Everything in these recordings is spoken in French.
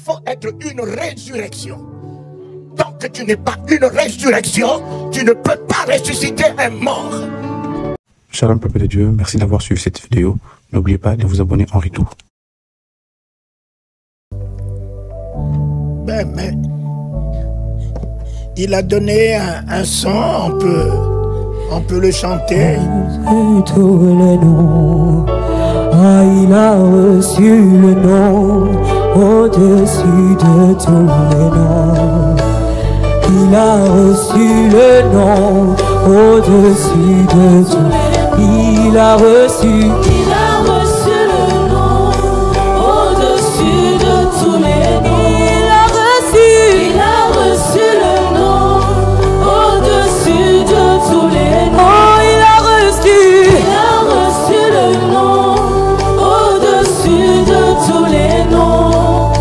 Il faut être une résurrection. Tant que tu n'es pas une résurrection, tu ne peux pas ressusciter un mort. Shalom peuple de Dieu, merci d'avoir suivi cette vidéo. N'oubliez pas de vous abonner en retour. Mais il a donné un son, on peut le chanter. Tous les noms, ah, il a reçu le nom au-dessus de tous les noms. Il a reçu le nom au-dessus de tout. Il a reçu le nom au-dessus de tous les noms. Il a reçu le nom au-dessus de tous les noms. Oh, il a reçu le nom au-dessus de tous les noms.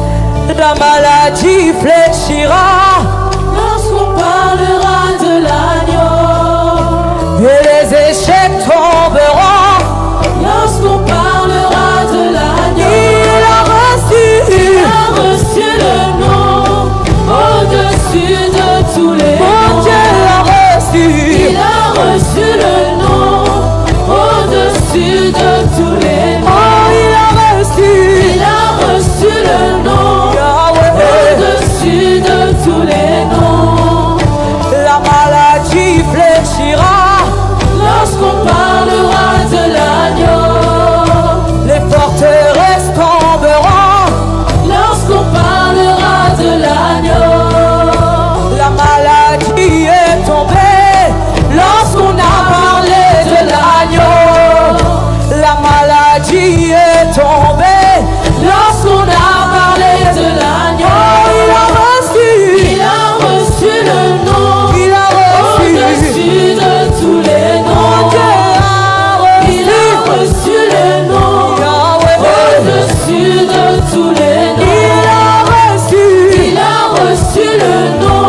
La maladie fléchira lorsqu'on parlera de l'agneau, et les échecs tomberont lorsqu'on parlera de l'agneau. Il a reçu le nom au-dessus de tous les noms. Mon Dieu l'a reçu. Il a reçu le nom au-dessus de tous les noms. Oh, il a reçu le nom au-dessus de tous les noms. La maladie fléchira lorsqu'on parlera de l'agneau. Les forteresses tomberont lorsqu'on parlera de l'agneau. La maladie est tombée lorsqu'on a parlé de l'agneau. La maladie est tombée lorsqu'on a parlé de l'agneau. Il a reçu le nom. Il a reçu au-dessus de tous les noms. Il a reçu le nom au-dessus de tous les noms. Il a reçu le nom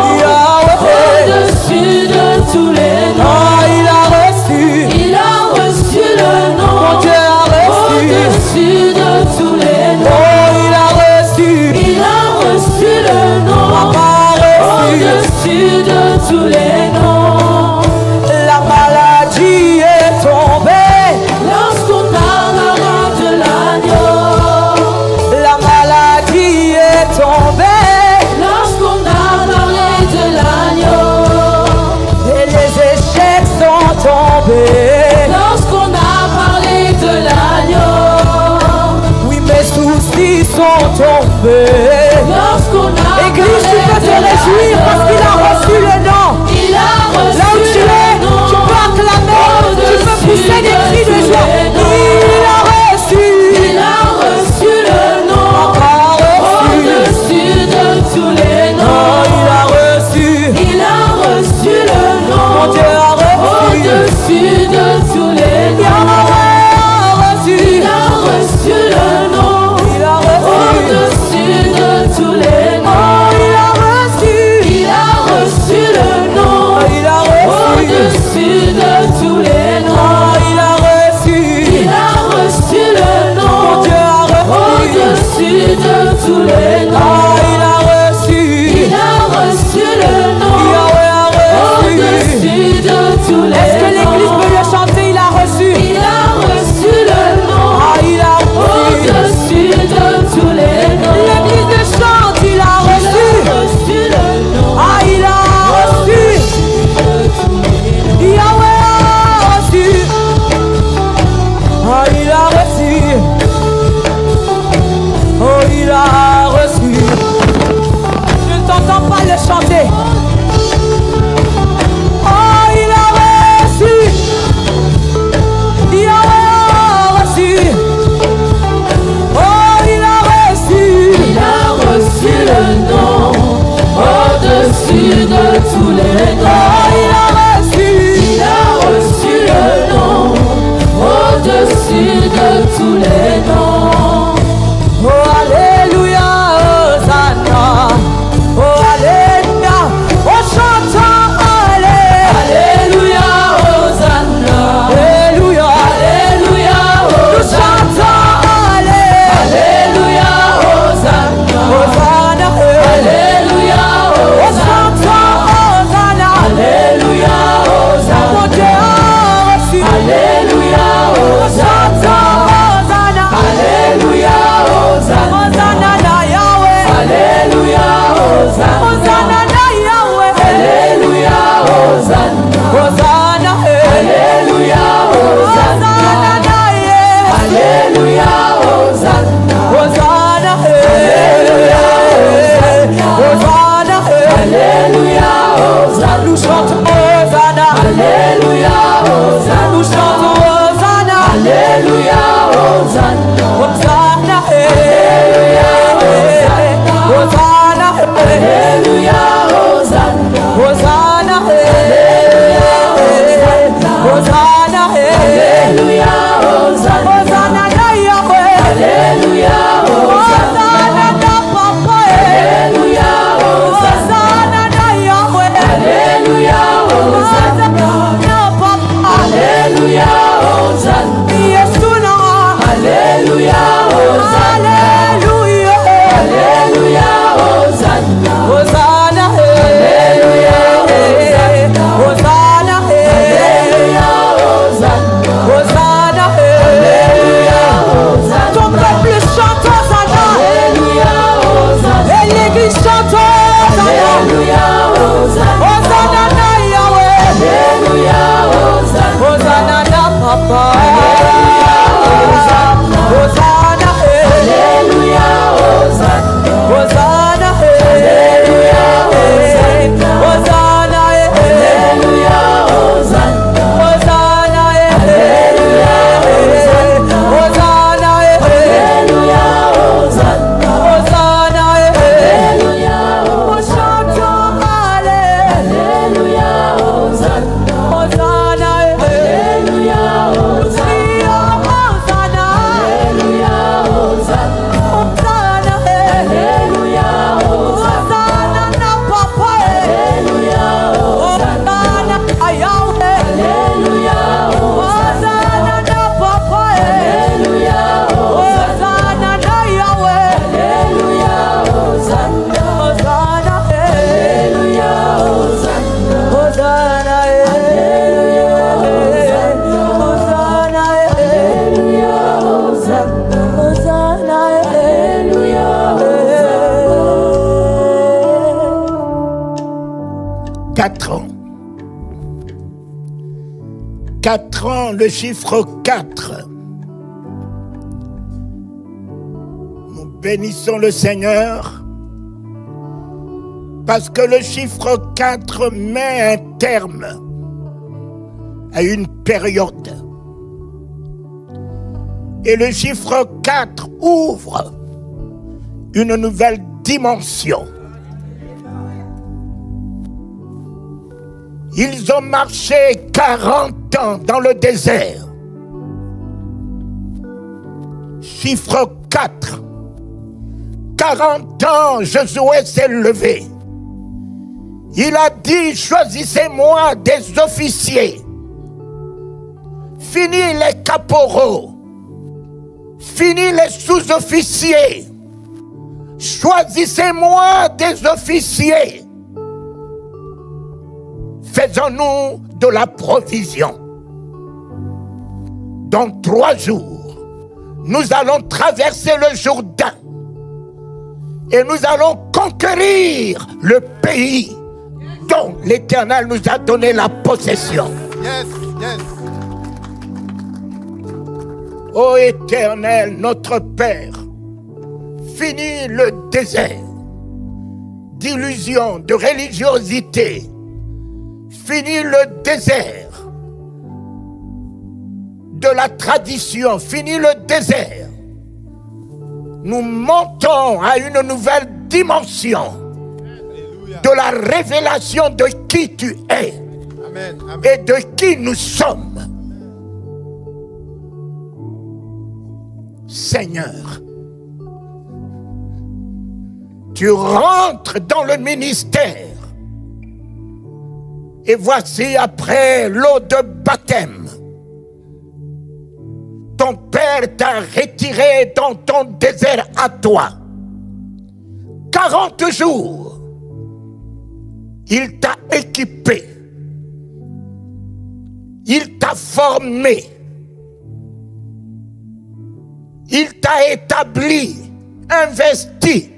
au-dessus de tous les noms. Il a reçu le nom au-dessus de tous les noms. Il a reçu le nom au-dessus de tous les noms. La maladie est tombée lorsqu'on parlera de l'agneau. La maladie est tombée lorsqu'on a parlé de l'agneau. Et les échecs sont tombés lorsqu'on a parlé de l'agneau. Oui, mes soucis sont tombés lorsqu'on a Église, tu peux te réjouir parce qu'il a reçu le nom. Il a reçu là où tu es, tu peux acclamer, tu peux pousser des cris de joie. Il a reçu le nom au-dessus de tous les noms. Il a reçu le nom. Mon Dieu a reçu au-dessus de tous les noms. Il a reçu le nom au-dessus de tous les noms. Il a reçu Alléluia, Hosanna. Hosanna na Yahweh. Alléluia, Hosanna. Hosanna na Papa. Alléluia, Hosanna. Alléluia, Hosanna. Hosanna. Alléluia, Hosanna. Hosanna. Alléluia, Hosanna. Hosanna. Alléluia, Hosanna. Hosanna. Alléluia, Hosanna. Hosanna. Alléluia, Hosanna. Alléluia, Hosanna. Hosanna. Alléluia, Hosanna. Hosanna. Alléluia, Hosanna. Hosanna. Alléluia, Hosanna na Papa. Alléluia, Hosanna. Yahweh. Alléluia, Hosanna na Papa. Alléluia, Hosanna na Yahweh. Alléluia, Hosanna. Hosanna. Alléluia, Hosanna. Hosanna. Alléluia, Hosanna. Alléluia, Hosanna. Hosanna. Alléluia, Hosanna. 4 ans. 4 ans, le chiffre 4. Nous bénissons le Seigneur parce que le chiffre 4 met un terme à une période. Et le chiffre 4 ouvre une nouvelle dimension. Ils ont marché 40 ans dans le désert. Chiffre 4. 40 ans, Josué s'est levé. Il a dit, choisissez-moi des officiers. Fini les caporaux. Fini les sous-officiers. Choisissez-moi des officiers. Faisons-nous de la provision. Dans 3 jours, nous allons traverser le Jourdain et nous allons conquérir le pays dont l'Éternel nous a donné la possession. Yes, yes. Ô Éternel, notre Père, finis le désert d'illusions, de religiosité. Finis le désert de la tradition. Finis le désert. Nous montons à une nouvelle dimension de la révélation de qui tu es. Amen, amen. Et de qui nous sommes. Seigneur, tu rentres dans le ministère. Et voici après l'eau de baptême, ton Père t'a retiré dans ton désert à toi. 40 jours, il t'a équipé, il t'a formé, il t'a établi, investi,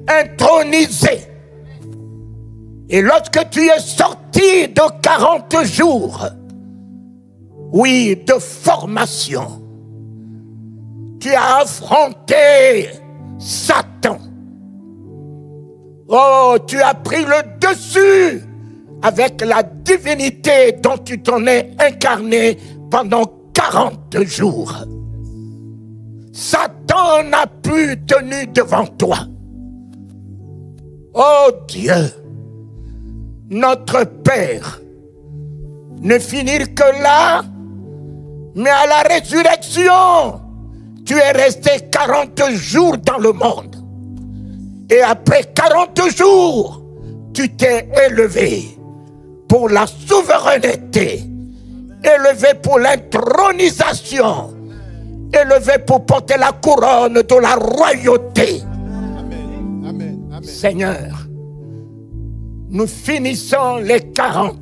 intronisé. Et lorsque tu es sorti de 40 jours, oui, de formation, tu as affronté Satan. Oh, tu as pris le dessus avec la divinité dont tu t'en es incarné pendant 40 jours. Satan n'a plus tenu devant toi. Oh Dieu, notre Père, ne finir que là, mais à la résurrection, tu es resté 40 jours dans le monde. Et après 40 jours, tu t'es élevé pour la souveraineté, élevé pour l'intronisation, élevé pour porter la couronne de la royauté. Amen, amen, amen. Seigneur, nous finissons les 4 ans.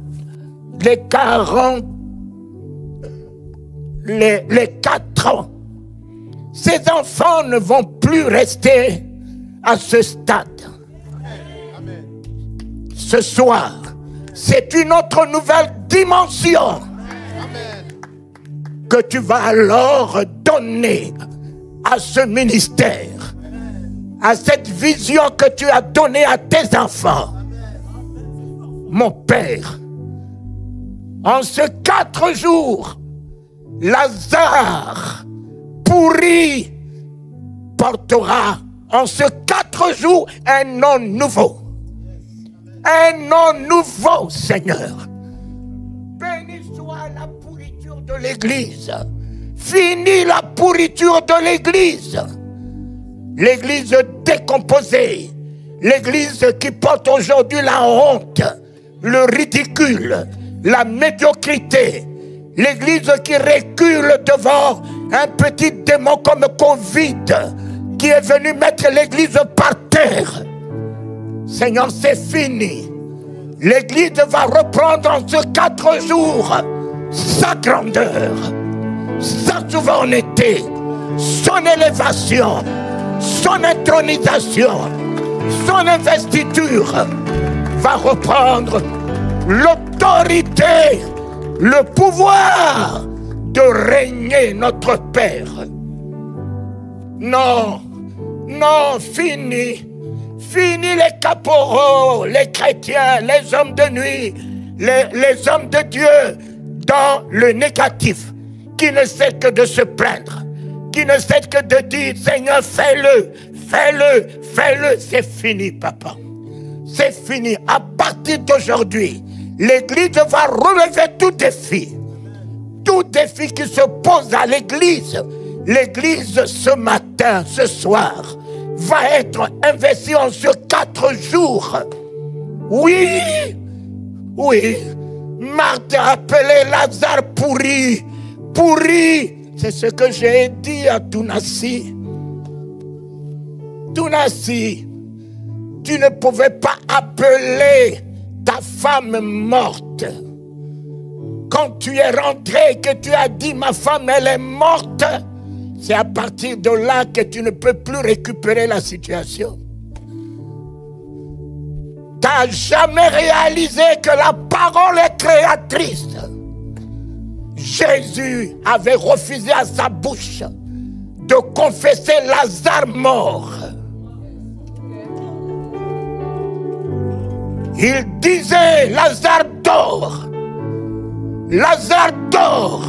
Ces enfants ne vont plus rester à ce stade. ce soir, c'est une autre nouvelle dimension que tu vas alors donner à ce ministère, à cette vision que tu as donnée à tes enfants. Mon Père, en ces 4 jours, Lazare pourri portera en ces 4 jours un nom nouveau. Un nom nouveau, Seigneur. Béni soit la pourriture de l'Église. Fini la pourriture de l'Église. L'Église décomposée. L'Église qui porte aujourd'hui la honte, le ridicule, la médiocrité. L'Église qui recule devant un petit démon comme Covid qui est venu mettre l'Église par terre. Seigneur, c'est fini. L'Église va reprendre en ces 4 jours sa grandeur, sa souveraineté, son élévation, son intronisation, son investiture va reprendre l'autorité, le pouvoir de régner notre Père. Non, non, fini. Fini les caporaux, les chrétiens, les hommes de nuit, les hommes de Dieu dans le négatif, qui ne cessent que de se plaindre, qui ne cessent que de dire, Seigneur, fais-le, fais-le, fais-le. C'est fini, papa. C'est fini. À partir d'aujourd'hui, l'Église va relever tout défi. Tout défi qui se pose à l'Église. L'Église, ce matin, ce soir, va être investie en ce 4 jours. Oui, oui. Marthe a appelé Lazare pourri. Pourri. C'est ce que j'ai dit à Tounassi. Tounassi, tu ne pouvais pas appeler ta femme morte. Quand tu es rentré, que tu as dit ma femme elle est morte, c'est à partir de là que tu ne peux plus récupérer la situation. Tu n'as jamais réalisé que la parole est créatrice. Jésus avait refusé à sa bouche de confesser Lazare mort. Il disait, Lazare dort. Lazare dort.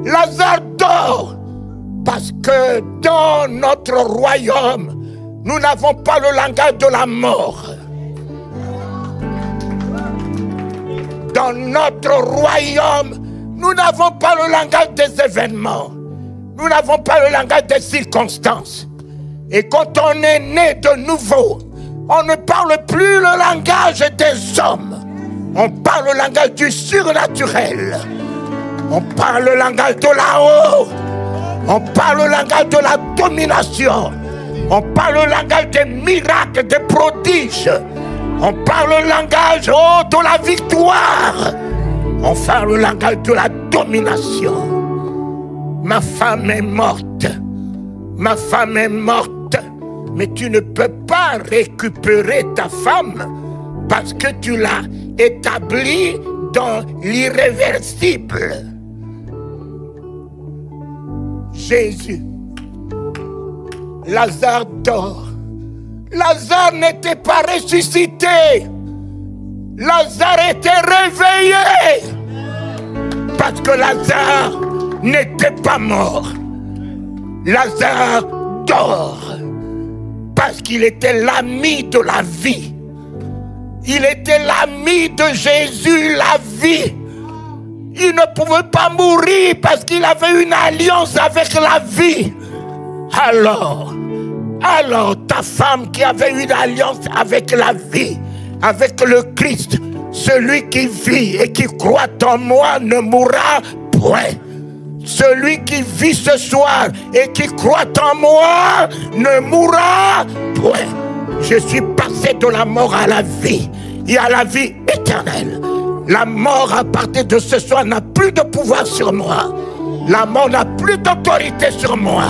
Lazare dort. Parce que dans notre royaume, nous n'avons pas le langage de la mort. Dans notre royaume, nous n'avons pas le langage des événements. Nous n'avons pas le langage des circonstances. Et quand on est né de nouveau, on ne parle plus le langage des hommes. On parle le langage du surnaturel. On parle le langage de là-haut. On parle le langage de la domination. On parle le langage des miracles, des prodiges. On parle le langage de la victoire. On parle le langage de la domination. Ma femme est morte. Ma femme est morte. Mais tu ne peux pas récupérer ta femme parce que tu l'as établie dans l'irréversible. Jésus, Lazare dort. Lazare n'était pas ressuscité. Lazare était réveillé. Parce que Lazare n'était pas mort. Lazare dort. Parce qu'il était l'ami de la vie. Il était l'ami de Jésus, la vie. Il ne pouvait pas mourir parce qu'il avait une alliance avec la vie. Alors, ta femme qui avait une alliance avec la vie, avec le Christ, celui qui vit et qui croit en moi ne mourra point. Celui qui vit ce soir et qui croit en moi ne mourra point. Je suis passé de la mort à la vie et à la vie éternelle. La mort à partir de ce soir n'a plus de pouvoir sur moi. La mort n'a plus d'autorité sur moi.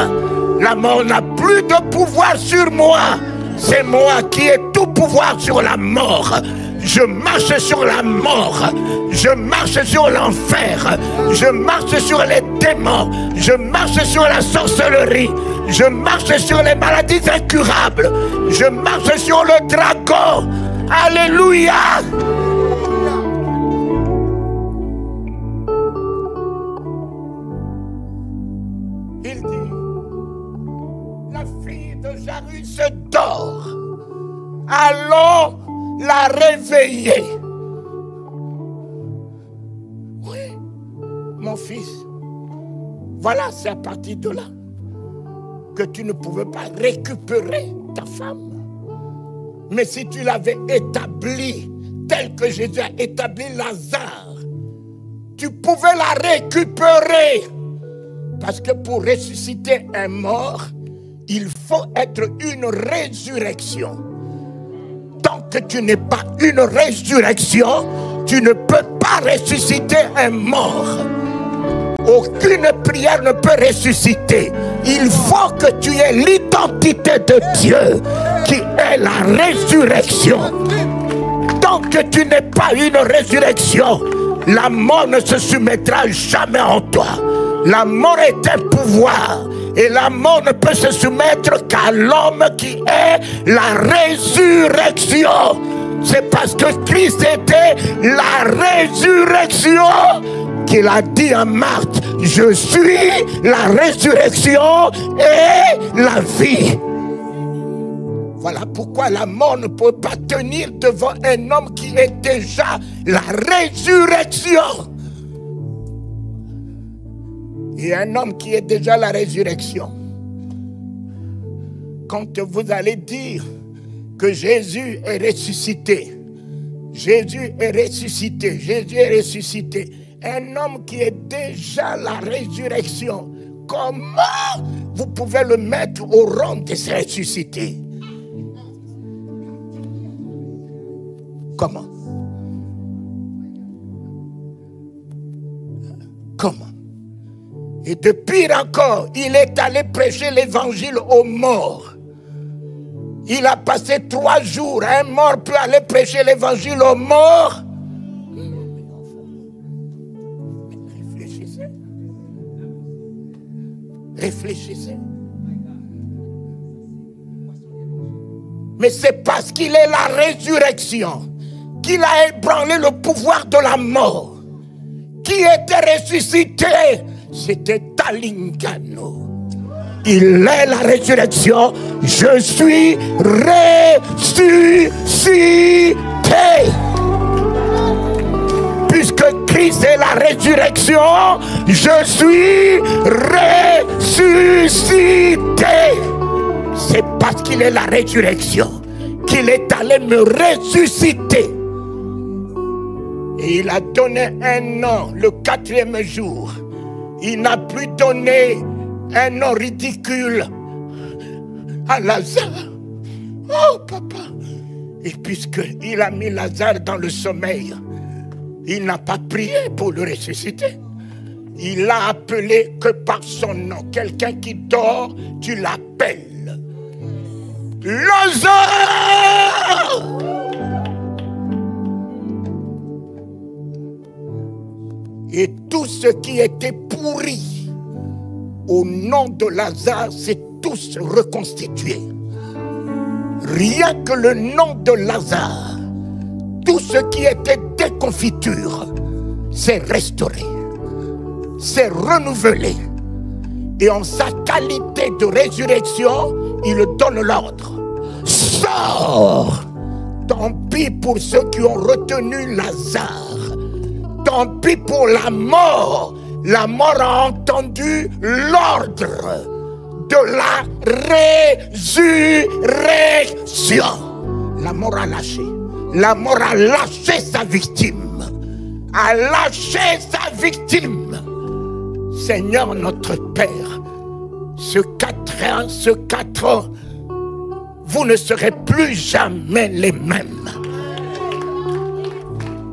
La mort n'a plus de pouvoir sur moi. C'est moi qui ai tout pouvoir sur la mort. Je marche sur la mort. Je marche sur l'enfer. Je marche sur les démons. Je marche sur la sorcellerie. Je marche sur les maladies incurables. Je marche sur le dragon. Alléluia. Il dit, la fille de Jairus dort. Allons la réveiller. Oui, mon fils. Voilà, c'est à partir de là que tu ne pouvais pas récupérer ta femme. Mais si tu l'avais établi tel que Jésus a établi Lazare, tu pouvais la récupérer. Parce que pour ressusciter un mort, il faut être une résurrection. Tant que tu n'es pas une résurrection, tu ne peux pas ressusciter un mort. Aucune prière ne peut ressusciter. Il faut que tu aies l'identité de Dieu qui est la résurrection. Tant que tu n'es pas une résurrection, la mort ne se soumettra jamais en toi. La mort est un pouvoir et la mort ne peut se soumettre qu'à l'homme qui est la résurrection. C'est parce que Christ était la résurrection qu'il a dit à Marthe, je suis la résurrection et la vie. Voilà pourquoi la mort ne peut pas tenir devant un homme qui est déjà la résurrection. Et un homme qui est déjà la résurrection, quand vous allez dire que Jésus est ressuscité, Jésus est ressuscité, Jésus est ressuscité, un homme qui est déjà la résurrection, comment vous pouvez le mettre au rang de ressuscité? Comment? Comment? Et de pire encore, il est allé prêcher l'évangile aux morts. Il a passé 3 jours. Un mort peut aller prêcher l'évangile aux morts. Réfléchissez. Réfléchissez. Mais c'est parce qu'il est la résurrection qu'il a ébranlé le pouvoir de la mort. Qui était ressuscité? C'était Talingano. Il est la résurrection. Je suis ressuscité. Puisque Christ est la résurrection, je suis ressuscité. C'est parce qu'il est la résurrection qu'il est allé me ressusciter. Et il a donné un nom le 4e jour. Il n'a plus donné un nom ridicule à Lazare. Oh papa. Et puisqu'il a mis Lazare dans le sommeil, il n'a pas prié pour le ressusciter. Il l'a appelé que par son nom. Quelqu'un qui dort, tu l'appelles Lazare. Et tout ce qui était pourri au nom de Lazare, c'est tous reconstitué. Rien que le nom de Lazare, tout ce qui était déconfiture, c'est restauré, c'est renouvelé. Et en sa qualité de résurrection, il donne l'ordre. Sors! Tant pis pour ceux qui ont retenu Lazare. Tant pis pour la mort. La mort a entendu l'ordre de la résurrection. La mort a lâché. La mort a lâché sa victime. A lâché sa victime. Seigneur notre Père, ce 4 ans, vous ne serez plus jamais les mêmes.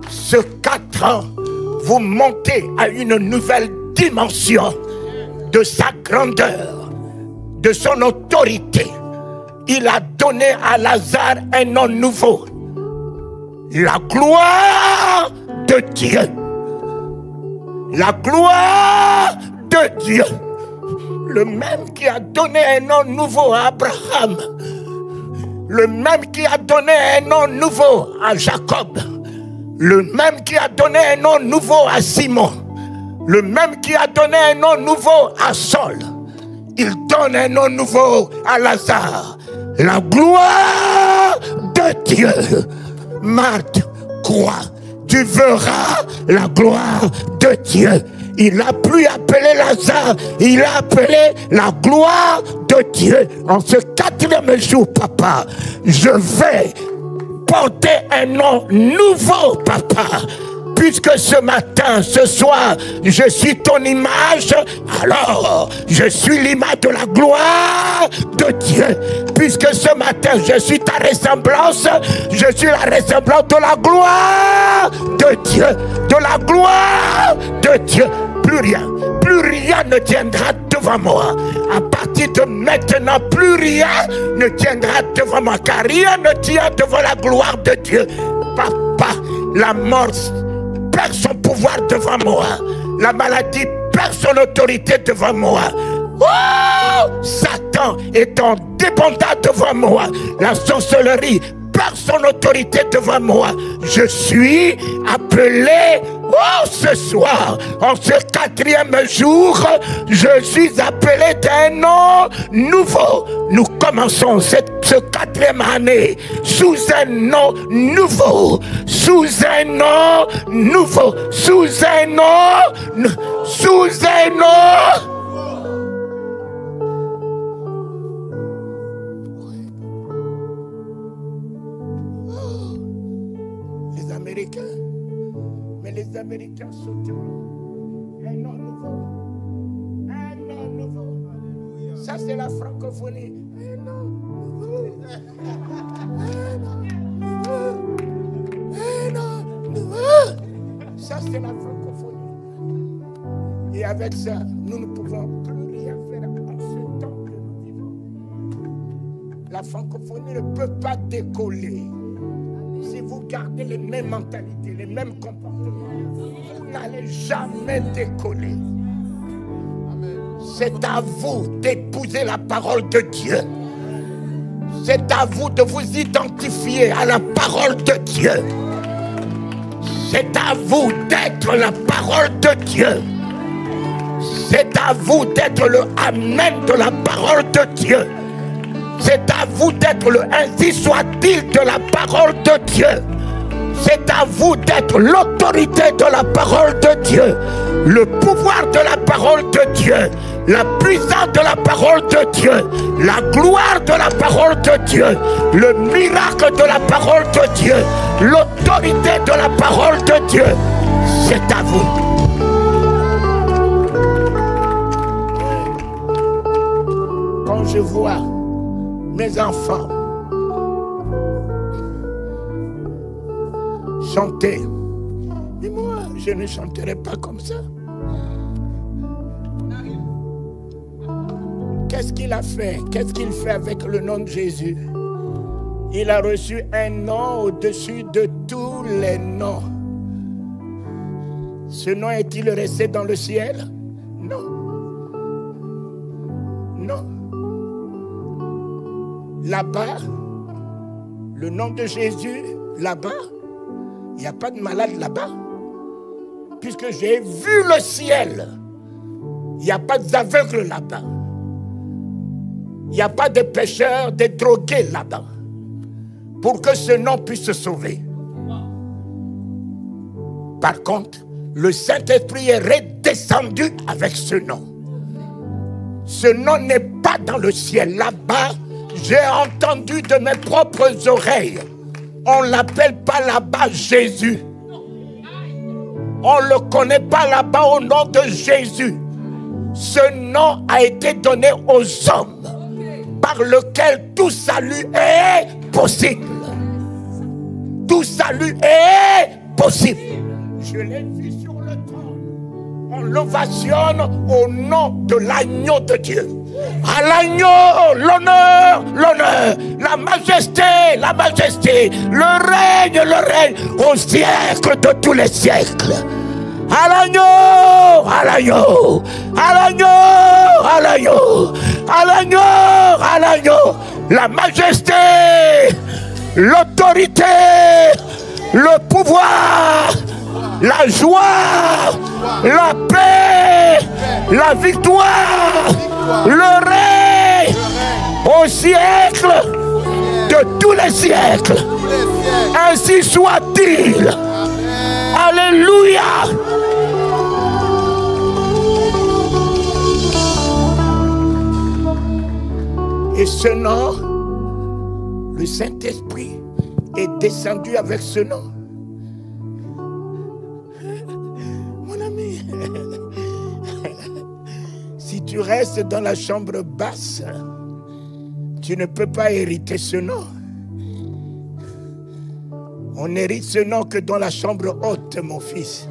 Ce 4 ans, vous montez à une nouvelle dimension de sa grandeur, de son autorité. Il a donné à Lazare un nom nouveau. la gloire de Dieu. La gloire de Dieu. Le même qui a donné un nom nouveau à Abraham. Le même qui a donné un nom nouveau à Jacob. Le même qui a donné un nom nouveau à Simon. Le même qui a donné un nom nouveau à Saul. Il donne un nom nouveau à Lazare. La gloire de Dieu. Marthe, crois, tu verras la gloire de Dieu. Il n'a plus appelé Lazare, il a appelé la gloire de Dieu. En ce 4e jour, papa, je vais porter un nom nouveau, papa. Puisque ce matin, ce soir, je suis ton image, alors je suis l'image de la gloire de Dieu. Puisque ce matin, je suis ta ressemblance, je suis la ressemblance de la gloire de Dieu. De la gloire de Dieu. Plus rien ne tiendra devant moi. À partir de maintenant, plus rien ne tiendra devant moi. Car rien ne tient devant la gloire de Dieu. Papa, la mort perd son pouvoir devant moi. La maladie perd son autorité devant moi. Oh, Satan étant dépendant devant moi. La sorcellerie perd son autorité devant moi. Je suis appelé, oh, ce soir, en ce 4e jour, je suis appelé d'un nom nouveau. Nous commençons ce 4e année sous un nom nouveau, sous un nom nouveau, sous un nom, sous un nom. Mais les Américains sauteront. Un nom nouveau. Un nom nouveau. Ça, c'est la francophonie. Un nom nouveau. Un nom nouveau. Ça, c'est la francophonie. Et avec ça, nous ne pouvons plus rien faire en ce temps que nous vivons. La francophonie ne peut pas décoller. Si vous gardez les mêmes mentalités, les mêmes comportements, vous n'allez jamais décoller. C'est à vous d'épouser la parole de Dieu. C'est à vous de vous identifier à la parole de Dieu. C'est à vous d'être la parole de Dieu. C'est à vous d'être le Amen de la parole de Dieu. C'est à vous d'être le ainsi soit-il de la parole de Dieu. C'est à vous d'être l'autorité de la parole de Dieu. Le pouvoir de la parole de Dieu. La puissance de la parole de Dieu. La gloire de la parole de Dieu. Le miracle de la parole de Dieu. L'autorité de la parole de Dieu. C'est à vous. Quand je vois mes enfants chanter, mais moi je ne chanterai pas comme ça. Qu'est-ce qu'il a fait? Qu'est-ce qu'il fait avec le nom de Jésus? Il a reçu un nom au-dessus de tous les noms. Ce nom est-il resté dans le ciel? Non. Non. Là-bas, le nom de Jésus, là-bas, il n'y a pas de malade là-bas. Puisque j'ai vu le ciel, il n'y a pas d'aveugles là-bas. Il n'y a pas de pécheurs, de drogués là-bas. Pour que ce nom puisse se sauver. Par contre, le Saint-Esprit est redescendu avec ce nom. Ce nom n'est pas dans le ciel. Là-bas, j'ai entendu de mes propres oreilles. On ne l'appelle pas là-bas Jésus. On ne le connaît pas là-bas au nom de Jésus. Ce nom a été donné aux hommes par lequel tout salut est possible. Tout salut est possible. Je l'ai vu sur le trône. On l'ovationne au nom de l'agneau de Dieu. À l'agneau, l'honneur, l'honneur, la majesté, le règne au siècle de tous les siècles. À l'agneau, à l'agneau, à l'agneau, à l'agneau, à l'agneau, à l'agneau, la majesté, l'autorité, le pouvoir, la joie, la paix, la victoire, le règne au siècle de tous les siècles. Ainsi soit-il. Alléluia. Et ce nom, le Saint-Esprit est descendu avec ce nom. Mon ami, si tu restes dans la chambre basse, tu ne peux pas hériter ce nom. On n'hérite ce nom que dans la chambre haute, mon fils.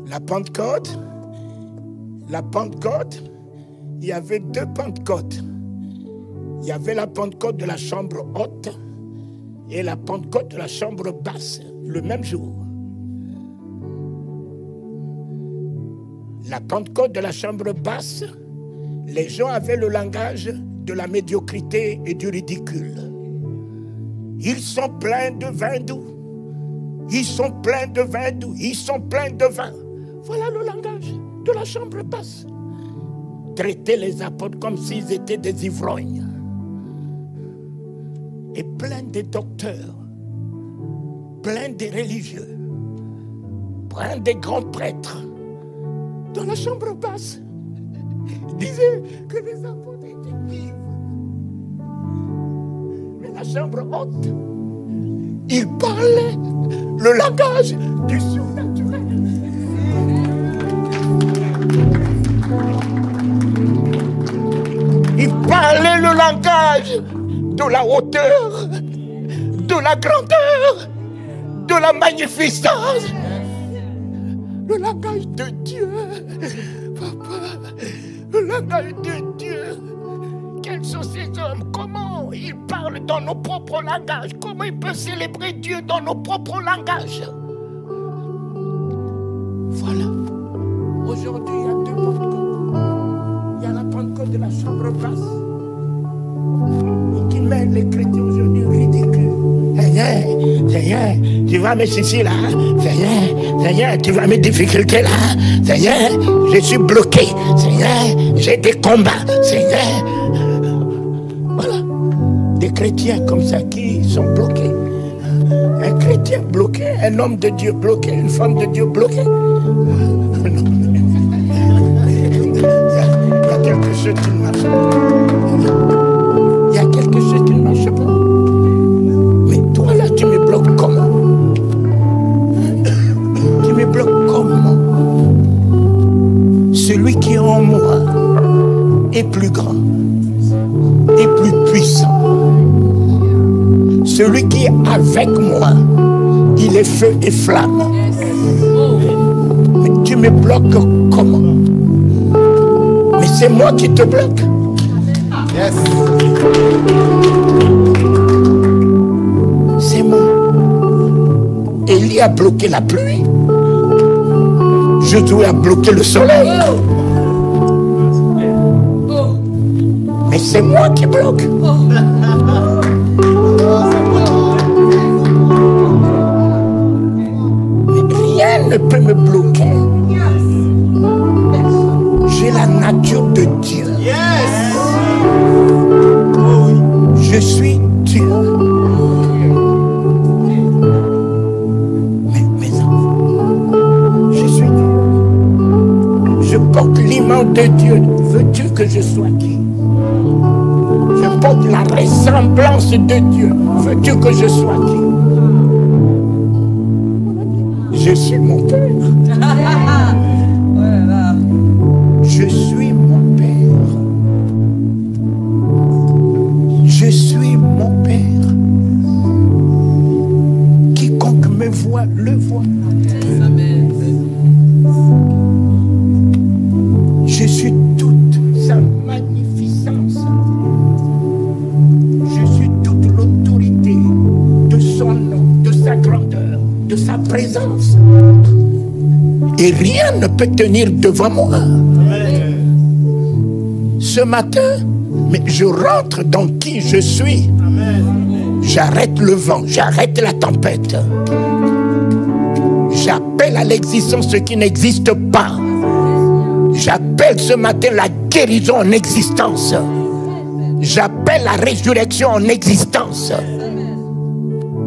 La Pentecôte, il y avait deux Pentecôtes. Il y avait la Pentecôte de la chambre haute et la Pentecôte de la chambre basse, le même jour. La Pentecôte de la chambre basse, les gens avaient le langage de la médiocrité et du ridicule. Ils sont pleins de vin doux. Ils sont pleins de vin doux. Ils sont pleins de vin. Voilà le langage de la chambre basse. Traiter les apôtres comme s'ils étaient des ivrognes. Et plein des docteurs, plein des religieux, plein des grands prêtres. Dans la chambre basse, disaient que les apôtres étaient vifs. Mais la chambre haute, ils parlaient le langage du surnaturel. Ils parlaient le langage de la hauteur, de la grandeur, de la magnificence. Le langage de Dieu, papa, le langage de Dieu. Quels sont ces hommes? Comment ils parlent dans nos propres langages? Comment ils peuvent célébrer Dieu dans nos propres langages? Voilà. Aujourd'hui, il y a deux Pentecôtes. Il y a la Pentecôte de la chambre basse qui met les chrétiens aujourd'hui ridicules. Seigneur, tu vois mes soucis là. Seigneur, tu vois mes difficultés là. Seigneur, je suis bloqué. Seigneur, j'ai des combats. Seigneur. Voilà. Des chrétiens comme ça qui sont bloqués. Un chrétien bloqué, un homme de Dieu bloqué, une femme de Dieu bloquée. Il y a quelque chose qui ne marche pas. Il y a quelque chose qui ne marche pas. Mais toi là, tu me bloques comment? Tu me bloques comment? Celui qui est en moi est plus grand, est plus puissant. Celui qui est avec moi, il est feu et flamme. Mais tu me bloques comment? Mais c'est moi qui te bloque. Yes. C'est moi. Élie a bloqué la pluie. Josué a bloqué le soleil. Mais c'est moi qui bloque. Mais rien ne peut me bloquer. J'ai la nature de Dieu. Yes. Je suis Dieu. Mes enfants, je suis Dieu. Je porte l'image de Dieu. Veux-tu que je sois qui? Je porte la ressemblance de Dieu. Veux-tu que je sois qui? Je suis mon Père. Je suis mon Père. Je suis mon Père. Quiconque me voit, le voit. de sa présence. Et rien ne peut tenir devant moi. Ce matin, mais je rentre dans qui je suis. J'arrête le vent, j'arrête la tempête. J'appelle à l'existence ce qui n'existe pas. J'appelle ce matin la guérison en existence. J'appelle la résurrection en existence.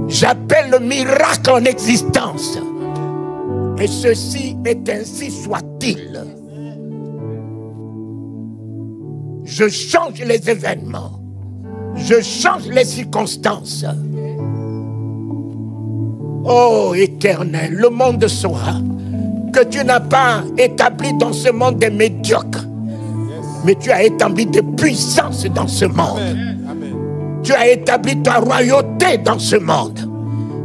J'appelle le miracle en existence. Et ceci est ainsi soit-il. Je change les événements. Je change les circonstances. Oh Éternel, le monde saura que tu n'as pas établi dans ce monde des médiocres, mais tu as établi des puissances dans ce monde. Tu as établi ta royauté dans ce monde.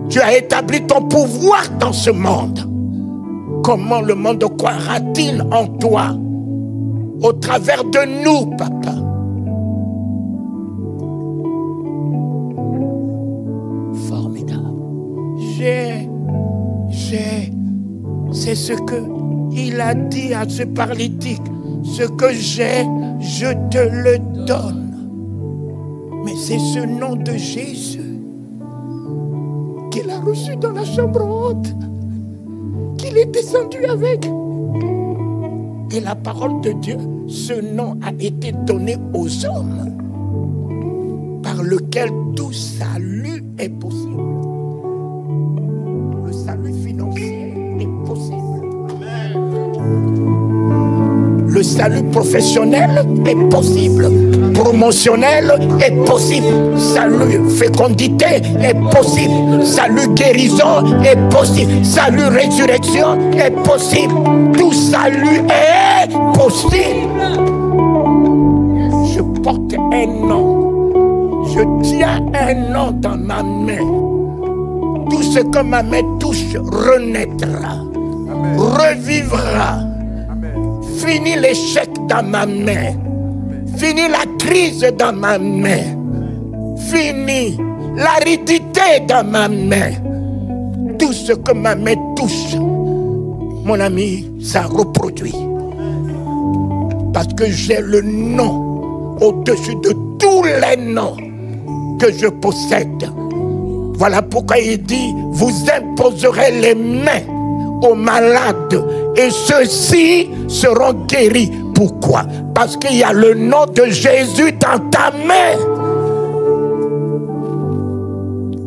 Tu as établi ton pouvoir dans ce monde. Comment le monde croira-t-il en toi au travers de nous, Papa? Formidable. C'est ce qu'il a dit à ce paralytique. Ce que j'ai, je te le donne. Mais c'est ce nom de Jésus qu'il a reçu dans la chambre haute, qu'il est descendu avec. Et la parole de Dieu, ce nom a été donné aux hommes par lequel tout salut est possible. Le salut financier est possible. Le salut professionnel est possible. Promotionnel est possible. Salut fécondité est possible. Salut guérison est possible. Salut résurrection est possible. Tout salut est possible. Je porte un nom. Je tiens un nom dans ma main. Tout ce que ma main touche renaîtra, revivra. Fini l'échec dans ma main. Fini la crise dans ma main. Fini l'aridité dans ma main. Tout ce que ma main touche, mon ami, ça reproduit. Parce que j'ai le nom au-dessus de tous les noms que je possède. Voilà pourquoi il dit, vous imposerez les mains aux malades et ceux-ci seront guéris. Pourquoi? Parce qu'il y a le nom de Jésus dans ta main.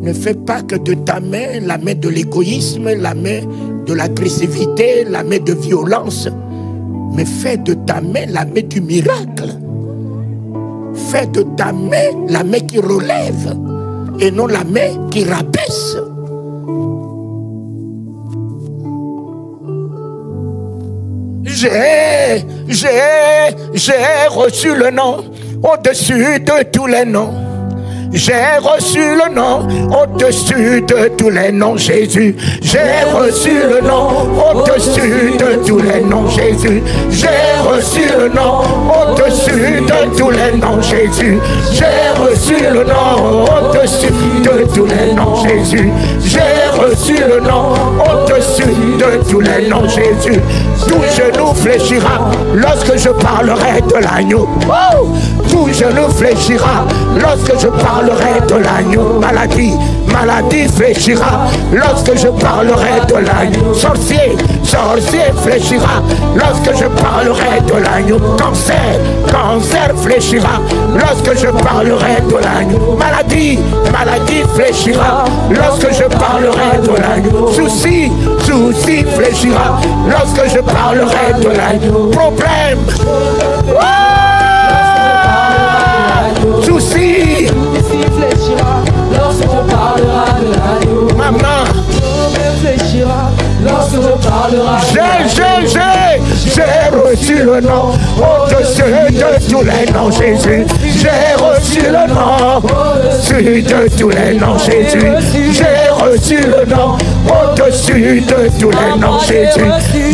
Ne fais pas que de ta main la main de l'égoïsme, la main de l'agressivité, la main de violence, mais fais de ta main la main du miracle. Fais de ta main la main qui relève et non la main qui rabaisse. J'ai reçu le nom au-dessus de tous les noms. J'ai reçu le nom au-dessus de tous les noms, Jésus. J'ai reçu le nom au-dessus de tous les noms, Jésus. J'ai reçu le nom au-dessus de tous les noms, Jésus. J'ai reçu le nom au-dessus de tous les noms, Jésus. J'ai reçu le nom au-dessus de tous les noms, Jésus. Tout genou fléchira lorsque je parlerai de l'agneau. Oh! Tout genou fléchira lorsque je parlerai de l'agneau. Maladie fléchira lorsque je parlerai de l'agneau. Sorcier fléchira lorsque je parlerai de l'agneau. Cancer fléchira lorsque je parlerai de l'agneau. Maladie fléchira lorsque je parlerai de l'agneau. Souci fléchira lorsque je parlerai de l'agneau. Problème, souci fléchira lorsqu'on parlera de l'agneau. Maman Fléchira lorsque je parlerai. J'ai reçu le nom au-dessus de tous les noms, Jésus. J'ai reçu le nom au-dessus de tous les noms, Jésus. J'ai reçu le nom au-dessus de tous les noms, Jésus.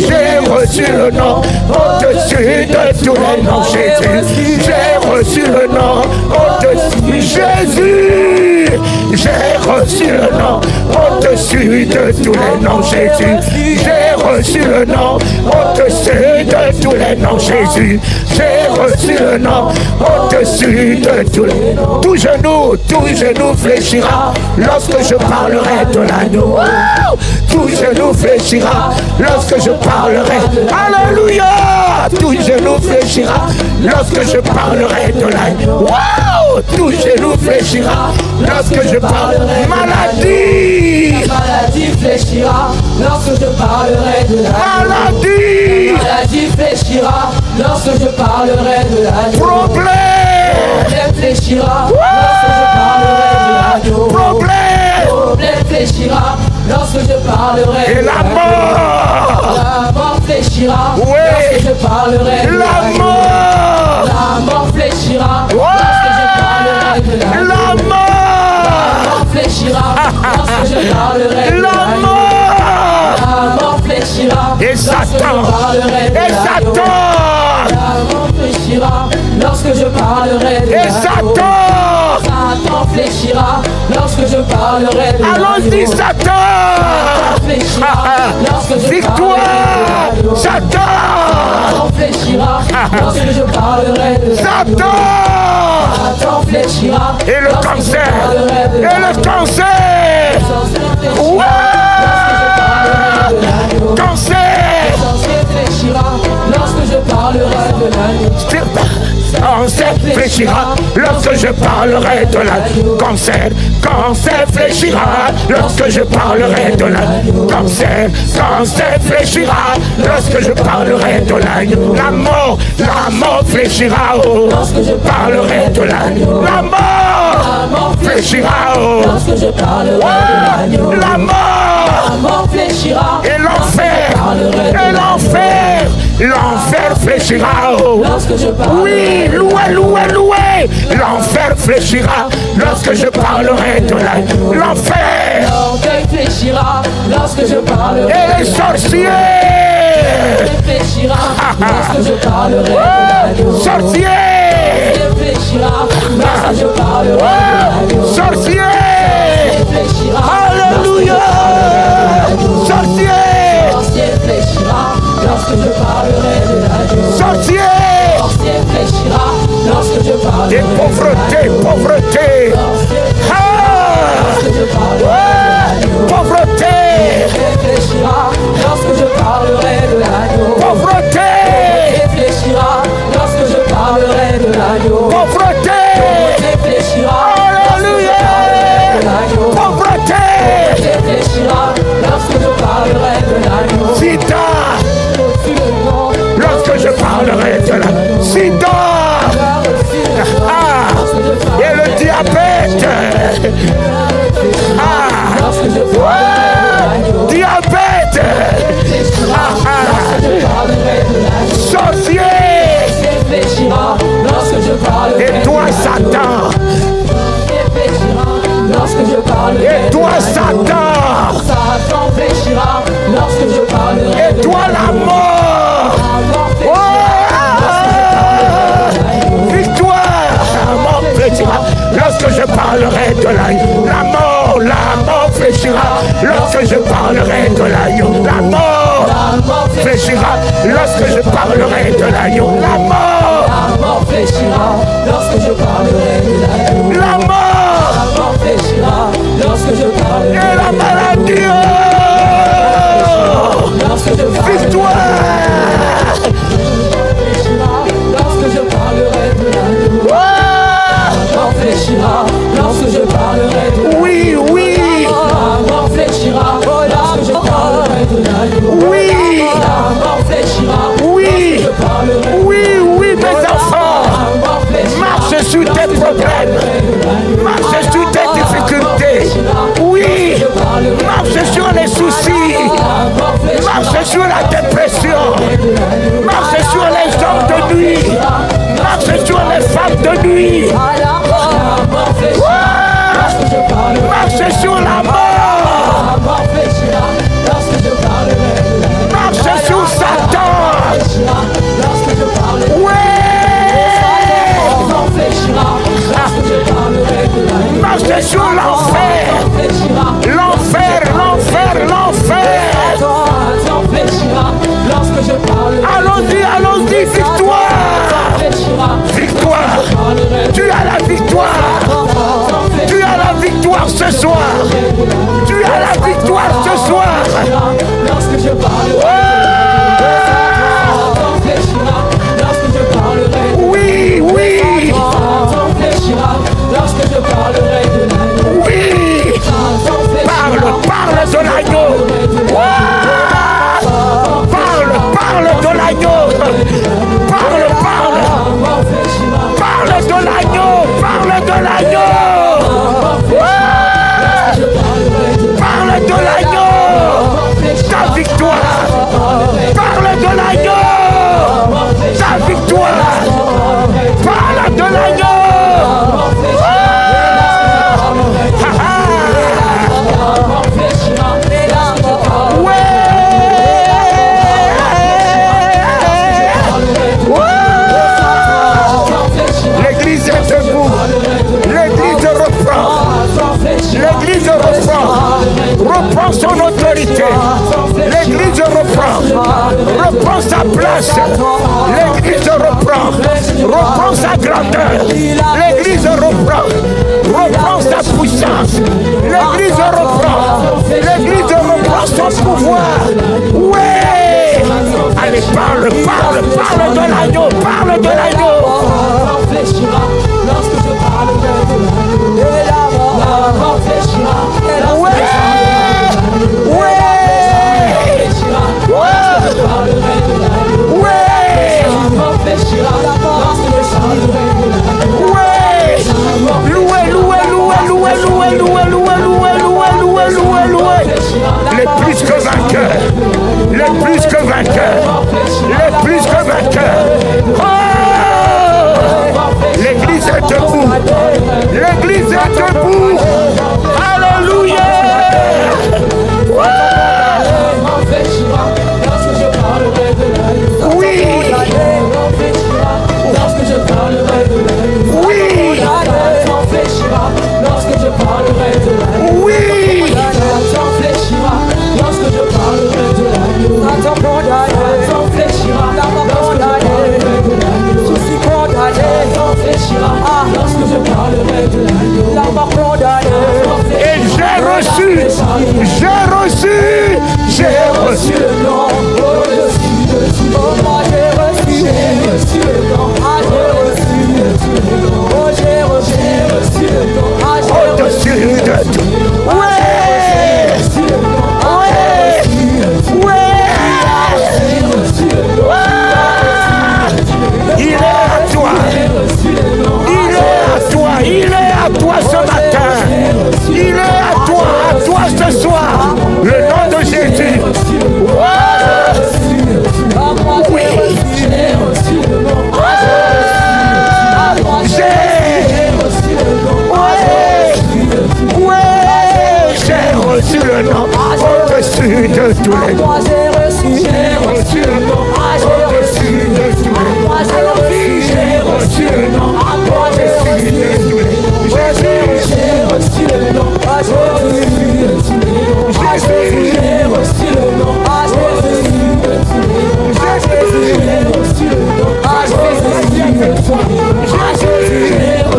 J'ai reçu le nom au-dessus de tous les noms, Jésus. J'ai reçu le nom au-dessus, Jésus. J'ai reçu le nom au-dessus au-dessus de tous les noms, Jésus. J'ai reçu le nom au-dessus de tous les noms, Jésus. J'ai reçu le nom au-dessus de tous les noms. Tout genou fléchira lorsque je parlerai de l'agneau. Tout genou fléchira lorsque je parlerai. Alléluia! Tout genou fléchira lorsque je parlerai de l'agneau. Wow! Tout genou fléchira lorsque je parlerai. Maladie! Maladie fléchira lorsque je parlerai de l'agneau. Maladie! Maladie fléchira lorsque je parlerai de l'agneau. Problème! Problème fléchira lorsque je parlerai de l'agneau. Problème! Problème fléchira lorsque je parlerai de Et la l'agneau. mort! La mort fléchira Oui. lorsque je parlerai de La l'agneau. mort! La mort fléchira lorsque je parlerai de l'agneau. La mort! La mort fléchira lorsque je parlerai de La l'agneau. mort! La mort fléchira Et lorsque je Satan! parlerai de Et l'agneau. Satan! La mort fléchira lorsque je parlerai de Et l'agneau. Satan! Satan fléchira lorsque je parlerai de l'agneau. Allons-y, Satan! Fléchira lorsque je Victoire! parlerai de l'agneau. Satan! Satan fléchira lorsque je parlerai de l'agneau. Satan! Satan fléchira Et le lorsque je cancer! parlerai de Et l'agneau. le cancer! Sorcier fléchira Ouais! lorsque je parlerai de l'agneau. Cancer! Sorcier fléchira lorsque je parlerai de l'agneau. Cancer fléchira lorsque je parlerai de l'agneau. Cancer, cancer fléchira lorsque je parlerai de l'agneau. Cancer, cancer fléchira lorsque je parlerai de l'agneau. La mort fléchira lorsque je parlerai de l'agneau. La mort fléchira Lorsque je parlerai de l'agneau. la mort La mort fléchira et l'enfer parlerai de et l'enfer fléchira. lorsque je parlerai. Oui, louez. L'enfer fléchira lorsque je parlerai de l'agneau. L'enfer L'orgueil fléchira lorsque je parlerai. et les sorciers. Fléchira lorsque je parlerai de l'agneau. Sorciers. Fléchira lorsque je parlerai de l'agneau. Sorciers. Fléchira Alléluia. Sorciers. Sorcier fléchira lorsque je parlerai de l'agneau. Sorciers. Sorcier fléchira lorsque je parlerai Et de l'agneau. pauvreté. Lorsque je parlerai de l'agneau. Pauvreté. Réfléchira lorsque je parlerai de l'agneau. Pauvreté. Réfléchira lorsque je parlerai de l'agneau. Pauvreté. Réfléchira Alléluia. de l'agneau. Pauvreté. Réfléchira lorsque je parlerai de l'agneau. Sida. Reçu le nom, Lorsque je parlerai de la sida. reçu le nom. Et le diabète. Lorsque je parlerai de l'agneau. Diabète. Lorsque je parlerai de l'agneau. Sorcier. Réfléchira lorsque je parlerai Et toi, Satan. Réfléchira lorsque je parlerai Et toi, de l'agneau. Satan. Satan fléchira lorsque je parlerai Et de toi, l'agneau. la mort. Satan fléchira lorsque je parlerai de l'agneau. Victoire. La mort fléchira lorsque je parlerai de l'agneau. La mort fléchira lorsque je parlerai de l'agneau. La mort fléchira lorsque je parlerai de l'agneau. La mort. La mort fléchira lorsque je parlerai de l'agneau. La mort. La mort fléchira lorsque je parlerai Et la maladie. lorsque je parlerai Victoire. fléchira lorsque je parlerai de l'agneau. La mort fléchira lorsque je parlerai de l'agneau. Oui. La mort fléchira lorsque je parlerai de l'agneau. Oui. La mort fléchira Oui. lorsque je parlerai. Oui, mes enfants. La mort fléchira Marche sur tes problèmes. Marche sur tes difficultés. Oui. Marche sur les soucis. Marche sur la dépression. Marche sur les hommes de nuit. Marche sur les femmes de nuit. Marche sur la mort. Marche sur Satan. Marche sur l'enfer. L'enfer ce soir. Tu as la victoire ce soir. Lorsque je parlerai lorsque je parlerai Oui, oui. Ton fléchira. Lorsque je parlerai de l'agneau. Oui. Parle, parle de l'agneau. Parle, parle de l'agneau. Parle, parle. Parle de l'agneau. Parle de l'agneau. Parle de l'agneau. Ta victoire. Parle de l'agneau. Ta victoire. Parle de l'agneau. L'église est debout. L'église reprend. L'église reprend son autorité. L'église reprend sa place. L'église reprend sa grandeur. L'église reprend sa puissance. L'église reprend son pouvoir. Ouais. Allez, parle de l'agneau, parle de l'agneau. Lorsque je parlerai de l'agneau. Les plus que vainqueurs. Les plus que vainqueurs. Les plus que vainqueurs. Oh! L'église est debout. L'église est debout. Alléluia. Oui. Lorsque je parlerai de l'agneau. Oui. Lorsque je parlerai de l'agneau. Oui. Ton fléchira. Lorsque je parlerai de l'agneau. Ton fléchira. Lorsque je parlerai de l'agneau. Ton fléchira. Lorsque je parlerai de l'agneau. Et j'ai reçu le nom au-dessus de tout. J'ai reçu le nom. J'ai reçu le nom. au-dessus de tout. Ouais. Il est à toi. Il est à toi ce matin. Il est à toi ce soir. Le nom de Jésus. Oui. J'ai reçu le nom au-dessus de tous les noms. J'ai reçu le nom au-dessus de tous les noms. J'ai reçu le nom au-dessus de tous les noms. J'ai reçu le nom au-dessus de tous les noms. J'ai reçu le nom au-dessus de tous les noms. J'ai reçu le nom au-dessus de tous les noms.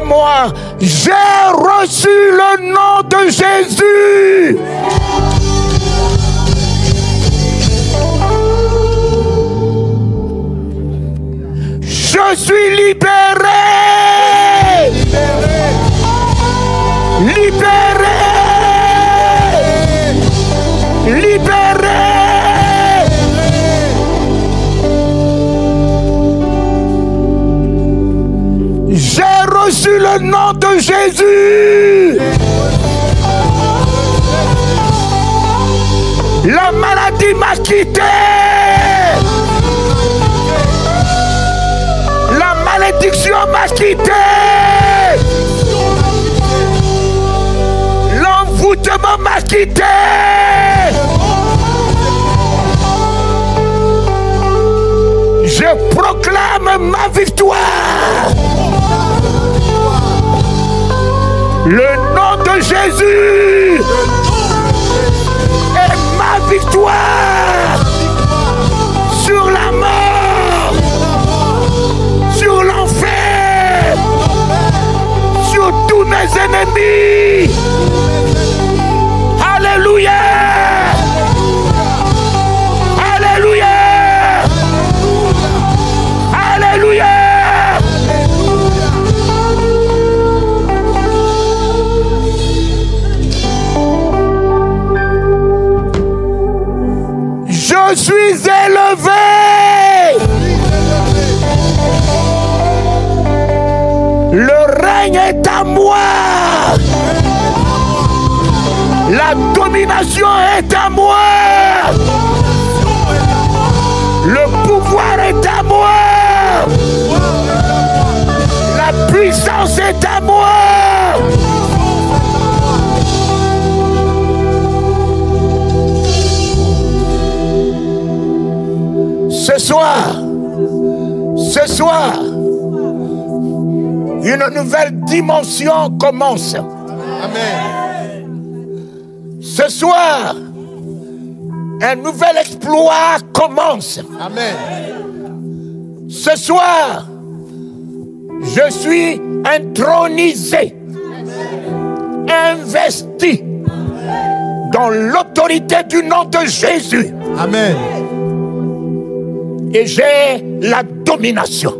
moi, j'ai reçu le nom de Jésus. Je suis libéré. Libéré. Libéré. J'ai reçu le nom de Jésus. La maladie m'a quitté. La malédiction m'a quitté. L'envoûtement m'a quitté. Je proclame ma victoire. Le nom de Jésus est ma victoire sur la mort, sur l'enfer, sur tous mes ennemis. Alléluia. Alléluia. Alléluia. Je suis élevé. Le règne est à moi. La domination est à moi. Le pouvoir est à moi. La puissance est à moi. Ce soir, une nouvelle dimension commence. Amen. Ce soir, un nouvel exploit commence. Amen. Ce soir, je suis intronisé, investi dans l'autorité du nom de Jésus. Amen. Et j'ai la domination.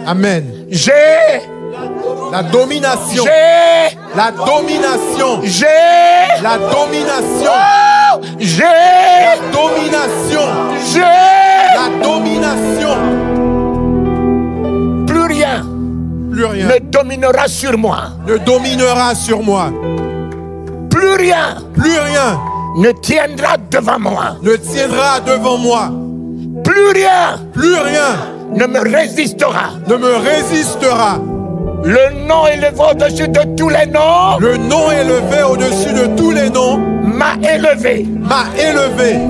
Amen. J'ai la domination. J'ai la domination. J'ai la domination. Oh, j'ai la domination. J'ai la domination. Plus rien ne dominera sur moi. Ne dominera sur moi. Plus rien ne tiendra devant moi. Ne tiendra devant moi. Plus rien ne me résistera. Ne me résistera. Le nom élevé au-dessus de tous les noms. Le nom élevé au-dessus de tous les noms. M'a élevé.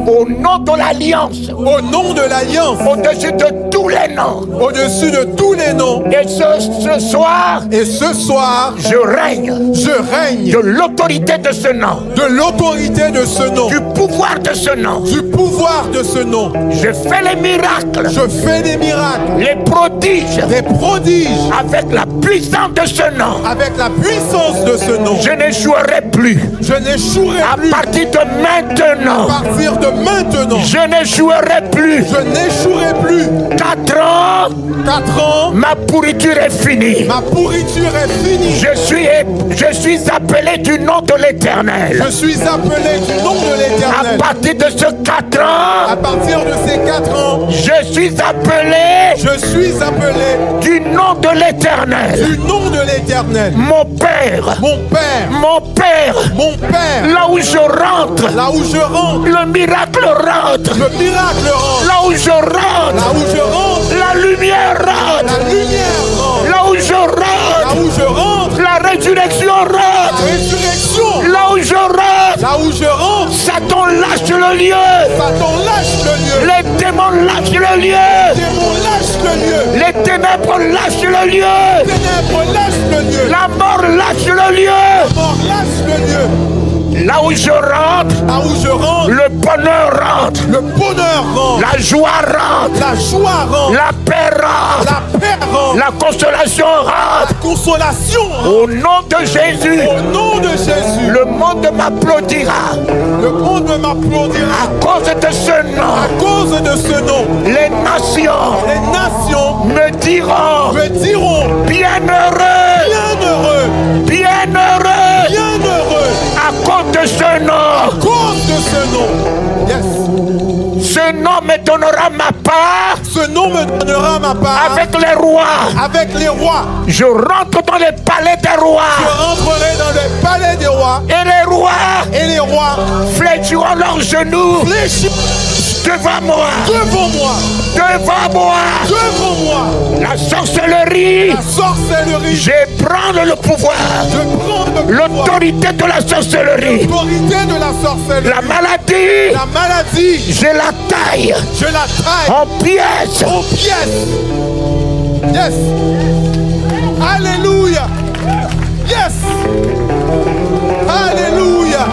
Au nom de l'alliance. Au nom de l'alliance. Au-dessus de tous les noms. Au-dessus de tous les noms. Et ce soir. Je règne. De l'autorité de ce nom. Du pouvoir de ce nom. Je fais les miracles. Les prodiges. Avec la puissance de ce nom. Je n'échouerai plus. À partir de maintenant. Je n'échouerai plus. 4 ans. Ma pourriture est finie. Je suis appelé du nom de l'Éternel. À partir de ce 4 ans. Je suis appelé. Du nom de l'Éternel. Mon Père. Là où je rentre. Le miracle rentre. Là où je rentre. La lumière rentre. Là où je rentre. La résurrection rentre. Là où je rentre. Satan lâche le lieu. Les démons lâchent le lieu. Les ténèbres lâchent le lieu. La mort lâche le lieu. Là où je rentre, le bonheur rentre. Le bonheur rentre. La joie rentre. La joie rentre. La paix rentre. La paix rentre. La consolation rentre. La consolation rentre. Au nom de Jésus. Au nom de Jésus. Le monde m'applaudira. Le monde m'applaudira. À cause de ce nom. À cause de ce nom. Les nations me diront bienheureux. Bienheureux. Bienheureux. Bienheureux. À cause de ce nom. À cause de ce nom. Yes. Ce nom me donnera ma part. Ce nom me donnera ma part. Avec les rois. Avec les rois. Je rentre dans les palais des rois. Je rentrerai dans les palais des rois. Et les rois fléchiront leurs genoux devant moi. Devant moi. Devant moi. Devant moi. La sorcellerie. La sorcellerie. Je prends le pouvoir. Je prends le pouvoir. L'autorité de la sorcellerie. L'autorité de la sorcellerie. La maladie. La maladie. Je la taille. Je la taille. En pièces. En pièces. Yes. Alléluia. Yes. Alléluia.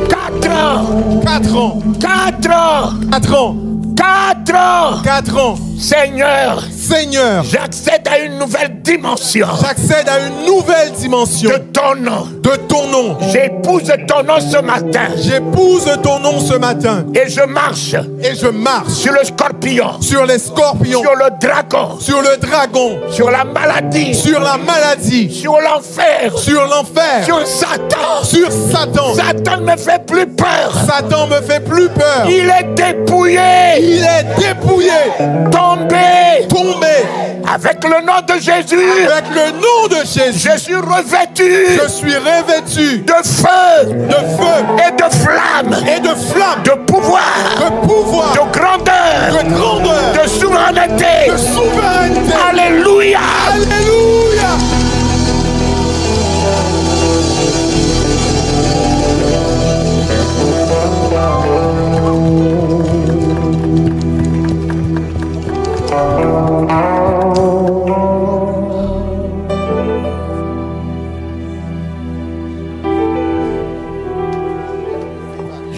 4 ans. 4 ans. 4 ans. 4 ans. 4 ans. 4 ans. Seigneur. Seigneur. J'accède à une nouvelle dimension. J'accède à une nouvelle dimension. De ton nom. De ton nom. J'épouse ton nom ce matin. J'épouse ton nom ce matin. Et je marche. Et je marche. Sur le scorpion. Sur les scorpions. Sur le dragon. Sur le dragon. Sur la maladie. Sur la maladie. Sur l'enfer. Sur l'enfer. Sur Satan. Sur Satan. Satan ne me fait plus peur. Satan me fait plus peur. Il est dépouillé. Il est dépouillé. Tombé. Tombé. Avec le nom de Jésus. Avec le nom de Jésus. Je suis revêtu. Je suis revêtu. De feu. De feu. Et de flamme. Et de flamme. De pouvoir. De pouvoir. De grandeur. De grandeur. De souveraineté. De souveraineté. Alléluia. Alléluia.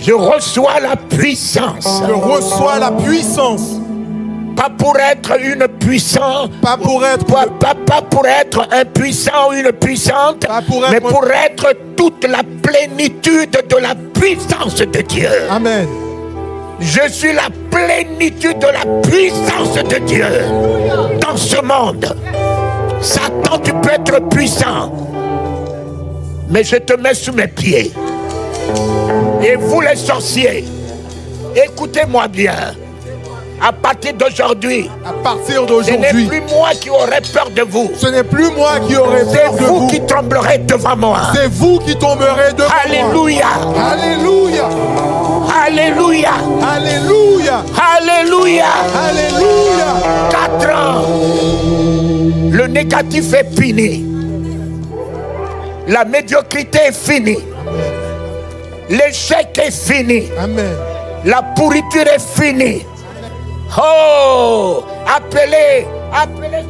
Je reçois la puissance. Je reçois la puissance. Pas pour être une puissante. Pas pour être. Pas pour être un puissant ou une puissante. Mais pour être toute la plénitude de la puissance de Dieu. Amen. Je suis la plénitude de la puissance de Dieu. Dans ce monde. Satan, tu peux être puissant. Mais je te mets sous mes pieds. Et vous les sorciers, écoutez-moi bien. À partir d'aujourd'hui, ce n'est plus moi qui aurai peur de vous. Ce n'est plus moi qui aurai peur de vous. C'est vous qui tremblerez devant moi. C'est vous qui tomberez devant Alléluia. moi. Alléluia. Alléluia. Alléluia. Alléluia. Alléluia. 4 ans. Le négatif est fini. La médiocrité est finie. L'échec est fini. Amen. La pourriture est finie. Oh, appelez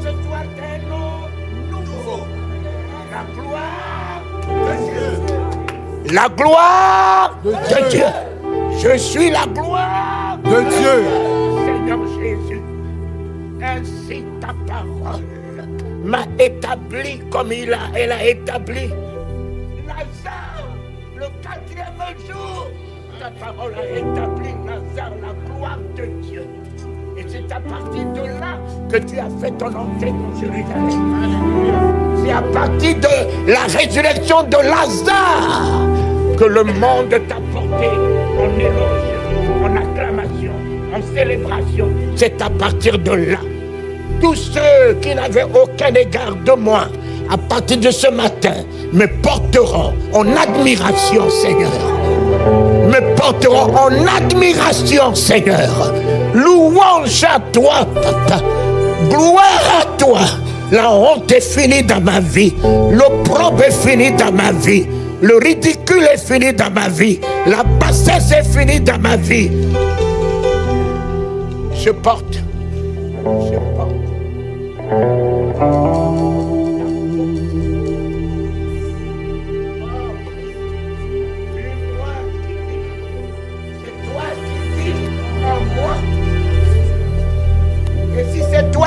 ce soir un nom nouveau. La gloire de Dieu. Je suis la gloire de Dieu. Seigneur Jésus, ainsi ta parole m'a établi comme elle a établi Lazare le 4e jour. Ta parole a établi Lazare, la gloire de Dieu. Et c'est à partir de là que tu as fait ton entrée dans Jérusalem. C'est à partir de la résurrection de Lazare que le monde t'a porté en éloge, en acclamation, en célébration. C'est à partir de là. Tous ceux qui n'avaient aucun égard de moi, à partir de ce matin, me porteront en admiration, Seigneur. Me porteront en admiration, Seigneur. Louange à toi, Papa. Gloire à toi. La honte est finie dans ma vie. L'opprobre est fini dans ma vie. Le ridicule est fini dans ma vie. La bassesse est finie dans ma vie. Je porte.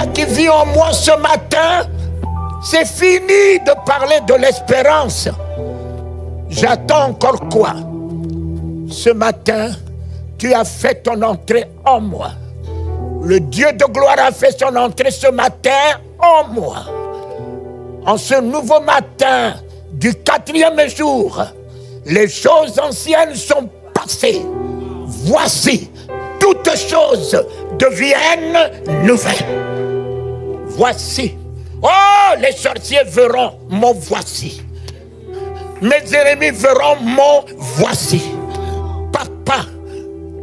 qui vis en moi ce matin, c'est fini de parler de l'espérance. J'attends encore quoi? Ce matin, tu as fait ton entrée en moi. Le Dieu de gloire a fait son entrée ce matin en moi. En ce nouveau matin du 4e jour, les choses anciennes sont passées. Voici, toutes choses deviennent nouvelles. Voici. Oh, les sorciers verront mon voici. Mes ennemis verront mon voici. Papa,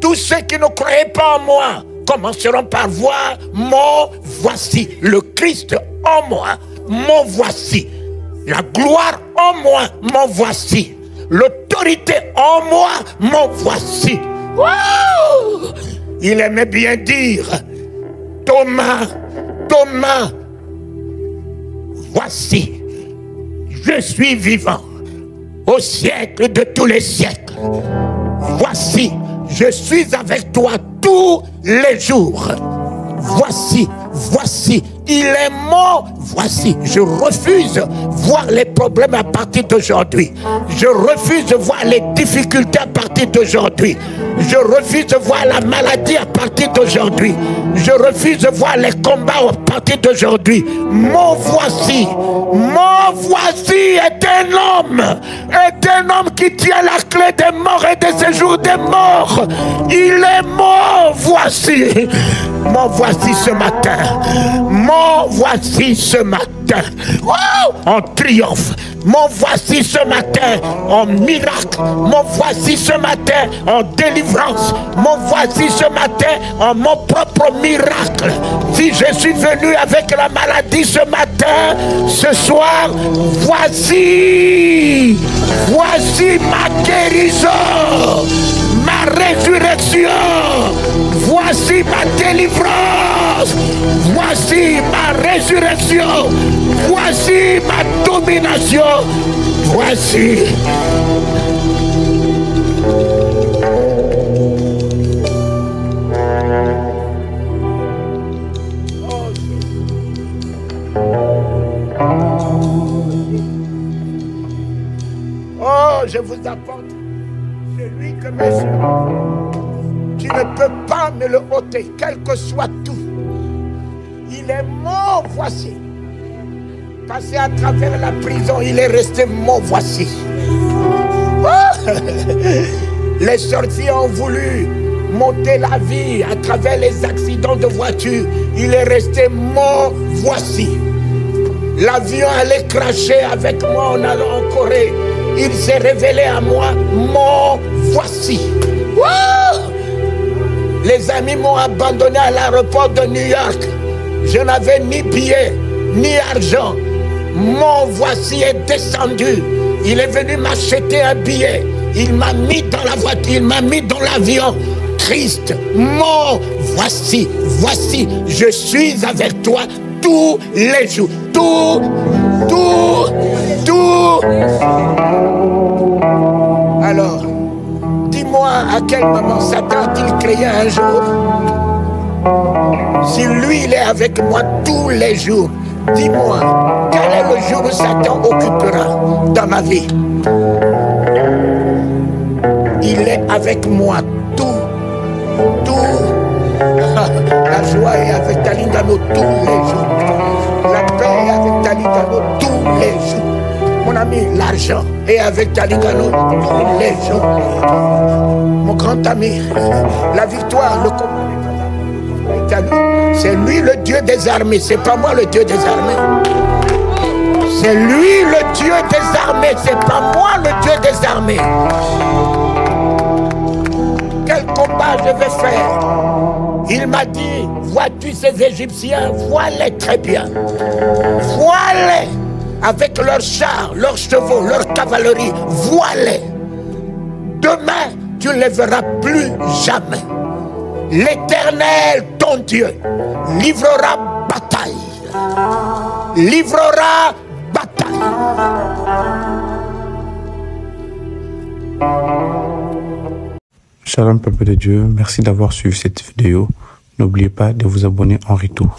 tous ceux qui ne croyaient pas en moi commenceront par voir mon voici. Le Christ en moi, mon voici. La gloire en moi, mon voici. L'autorité en moi, mon voici. Wow! Il aimait bien dire, Thomas, Thomas, voici, je suis vivant au siècle de tous les siècles. Voici, je suis avec toi tous les jours. Voici, voici, il est mon voici. Je refuse voir les problèmes à partir d'aujourd'hui. Je refuse de voir les difficultés à partir d'aujourd'hui. Je refuse de voir la maladie à partir d'aujourd'hui. Je refuse de voir les combats à partir d'aujourd'hui. Mon voici est un homme qui tient la clé des morts et des séjours des morts. Il est mon voici ce matin. Mon voici ce matin. Wow! En triomphe. Mon voici ce matin en miracle. Mon voici ce matin en délivrance. Mon voici ce matin en mon propre miracle. Si je suis venu avec la maladie ce matin, ce soir, voici ma guérison, ma résurrection. Voici ma délivrance. Voici ma résurrection. Voici ma domination. Voici. Oh, je vous apporte celui que mes yeux. Tu ne peux pas me le ôter, quel que soit tout. Il est mon voici. Passé à travers la prison, il est resté mon voici. Oh! Les sorciers ont voulu monter la vie à travers les accidents de voiture. Il est resté mon voici. L'avion allait cracher avec moi en allant en Corée. Il s'est révélé à moi, mon voici. Oh! Les amis m'ont abandonné à l'aéroport de New York. Je n'avais ni billets, ni argent. Mon voici est descendu. Il est venu m'acheter un billet. Il m'a mis dans la voiture, il m'a mis dans l'avion. Christ, mon voici, voici, je suis avec toi tous les jours. Tout. Alors, dis-moi à quel moment Satan a-t-il créé un jour? Si lui, il est avec moi tous les jours, dis-moi, quel est le jour où Satan occupera dans ma vie? Il est avec moi tout. La joie est avec Talingano tous les jours. La paix est avec Talingano tous les jours. Mon ami, l'argent est avec Talingano tous les jours. Mon grand ami, la victoire, le combat est à lui. C'est lui le Dieu des armées, c'est pas moi le Dieu des armées. C'est lui le Dieu des armées, c'est pas moi le Dieu des armées. Quel combat je vais faire? Il m'a dit, vois-tu ces Égyptiens? Vois-les très bien. Vois-les avec leurs chars, leurs chevaux, leur cavalerie. Vois-les. Demain, tu ne les verras plus jamais. L'Éternel, ton Dieu, livrera bataille. Livrera bataille. Shalom peuple de Dieu, merci d'avoir suivi cette vidéo. N'oubliez pas de vous abonner en retour.